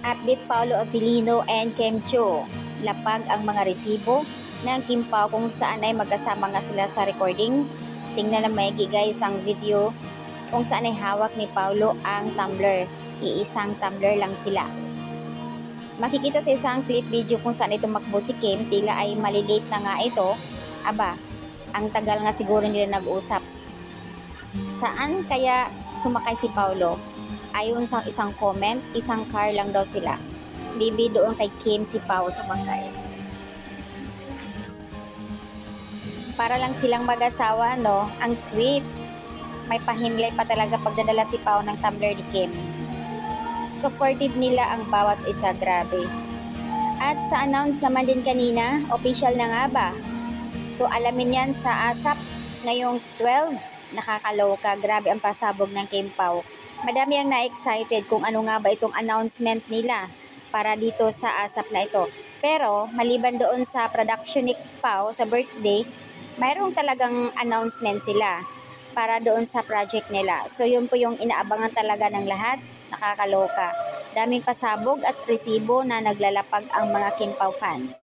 Update Paolo Avellino and Kim Chiu. Lapag ang mga resibo ng Kim Pao kung saan ay magkasama nga sila sa recording. Tingnan na maigi guys ang video kung saan ay hawak ni Paolo ang tumbler. Iisang tumbler lang sila. Makikita sa isang clip video kung saan ay tumakbo si Kim, tila ay malilate na nga ito. Aba, ang tagal nga siguro nila nag-usap. Saan kaya sumakay si Paolo? Ayon sa isang comment, isang car lang daw sila. Bibi doon kay Kim si Pao sumakay. Para lang silang mag-asawa, no? Ang sweet. May pahimlay pa talaga pagdadala si Pao ng tumbler ni Kim. Supportive nila ang bawat isa, grabe. At sa announce naman din kanina, official na nga ba? So alamin yan sa ASAP ngayong 12. Nakakaloka, grabe ang pasabog ng Kim Pao. Madami ang na-excited kung ano nga ba itong announcement nila para dito sa ASAP na ito. Pero maliban doon sa production ni Pao sa birthday, mayroong talagang announcement sila para doon sa project nila. So yun po yung inaabangan talaga ng lahat. Nakakaloka. Daming pasabog at resibo na naglalapag ang mga Kim Pao fans.